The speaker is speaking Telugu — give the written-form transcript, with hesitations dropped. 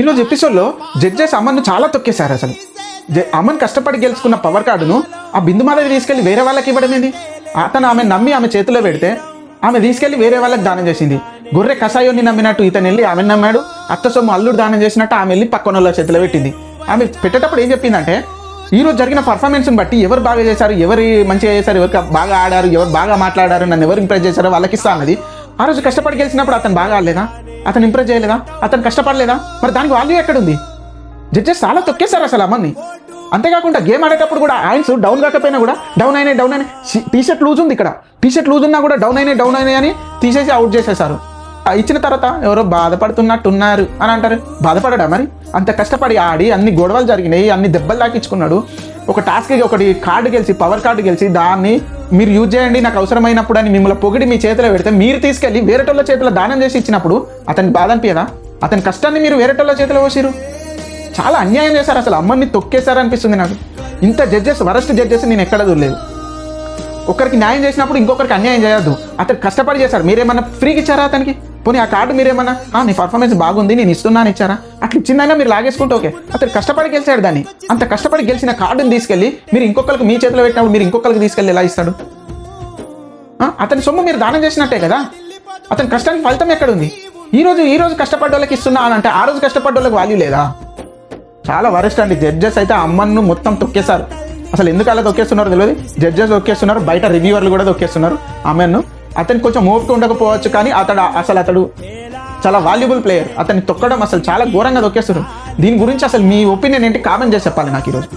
ఈరోజు ఎపిసోడ్లో జడ్జెస్ అమ్మను చాలా తొక్కేశారు. అసలు అమ్మని కష్టపడి గెలుచుకున్న పవర్ కార్డును ఆ బిందు మాధవి తీసుకెళ్లి వేరే వాళ్ళకి ఇవ్వడం ఏంది? అతను ఆమె నమ్మి ఆమె చేతిలో పెడితే ఆమె తీసుకెళ్లి వేరే వాళ్ళకి దానం చేసింది. గొర్రె కషాయోని నమ్మినట్టు ఇతను వెళ్ళి ఆమెను నమ్మాడు. అత్త సొమ్ము అల్లుడు దానం చేసినట్టు ఆమె వెళ్ళి పక్కన వాళ్ళ చేతిలో పెట్టింది. ఆమె పెట్టేటప్పుడు ఏం చెప్పిందంటే, ఈరోజు జరిగిన పర్ఫార్మెన్స్ని బట్టి ఎవరు బాగా చేశారు, ఎవరు మంచిగా చేశారు, ఎవరికి బాగా ఆడారు, ఎవరు బాగా మాట్లాడారు, నన్ను ఎవరు ఇంప్రెస్ చేశారో వాళ్ళకి ఇస్తా అన్నది. ఆ రోజు కష్టపడి గెలిచినప్పుడు అతను బాగా ఆడలేదా? అతను ఇంప్రెస్ చేయలేదా? అతను కష్టపడలేదా? మరి దానికి వాల్యూ ఎక్కడుంది? జడ్జెస్ చాలా తొక్కేశారు అసలు అమ్మని. అంతేకాకుండా గేమ్ ఆడేటప్పుడు కూడా ఆయన్స్ డౌన్ కాకపోయినా కూడా డౌన్ అయినాయి టీషర్ట్ లూజ్ ఉంది, ఇక్కడ టీషర్ట్ లూజ్ ఉన్నా కూడా డౌన్ అయినాయి అని తీసేసి అవుట్ చేసేసారు. ఇచ్చిన తర్వాత ఎవరో బాధపడుతున్నట్టున్నారు అని అంటారు. బాధపడడా? మరి అంత కష్టపడి ఆడి అన్ని గొడవలు జరిగినాయి, అన్ని దెబ్బలు తాకించుకున్నాడు. ఒక టాస్క్కి ఒకటి కార్డు గెలిచి, పవర్ కార్డు గెలిచి, దాన్ని మీరు యూజ్ చేయండి నాకు అవసరమైనప్పుడు అని మిమ్మల్ని పొగిడి మీ చేతిలో పెడితే మీరు తీసుకెళ్ళి వేరేటోళ్ళ చేతిలో దానం చేసి ఇచ్చినప్పుడు అతనికి బాధ అనిపించదా? అతని కష్టాన్ని మీరు వేరేటోళ్ళ చేతిలో పోసిరు. చాలా అన్యాయం చేశారు. అసలు అమ్మని తొక్కేశారు అనిపిస్తుంది నాకు. ఇంత జడ్జెస్, వరస్ట్ జడ్జెస్ నేను ఎక్కడ చూడలేదు. ఒకరికి న్యాయం చేసినప్పుడు ఇంకొకరికి అన్యాయం చేయొద్దు. అతను కష్టపడి చేశారు. మీరేమన్నా ఫ్రీకి ఇచ్చారా అతనికి? పోనీ ఆ కార్డు మీరేమన్నా నీ పర్ఫార్మెన్స్ బాగుంది నేను ఇస్తున్నాను ఇచ్చారా? అట్లా ఇచ్చిందైనా మీరు లాగేసుకుంటే ఓకే. అతను కష్టపడి గెలిచాడు దాన్ని. అంత కష్టపడి గెలిచిన కార్డుని తీసుకెళ్ళి మీరు ఇంకొకరికి మీ చేతిలో పెట్టినప్పుడు మీరు ఇంకొకరికి తీసుకెళ్ళి ఎలా ఇస్తాడు? అతని సొమ్ము మీరు దానం చేసినట్టే కదా. అతని కష్టానికి ఫలితం ఎక్కడుంది? ఈ రోజు కష్టపడ్డ వాళ్ళకి ఇస్తున్నా అని అంటే ఆ రోజు కష్టపడ్డ వాళ్ళకి వాల్యూ లేదా? చాలా వరస్ట్ అండి. జడ్జెస్ అయితే అమ్మను మొత్తం తొక్కేశారు. అసలు ఎందుకు అలా తొక్కేస్తున్నారో తెలియదు. జడ్జెస్ తొక్కేస్తున్నారు, బయట రివ్యూవర్లు కూడా తొక్కేస్తున్నారు అమ్మను. అతనికి కొంచెం ఓపిక ఉండకపోవచ్చు, కానీ అతడు చాలా వాల్యుబుల్ ప్లేయర్. అతన్ని తొక్కడం అసలు చాలా ఘోరంగా తొక్కేస్తున్నారు. దీని గురించి అసలు మీ ఒపీనియన్ ఏంటి? కామెంట్ చేసి చెప్పాలి నాకు ఈరోజు.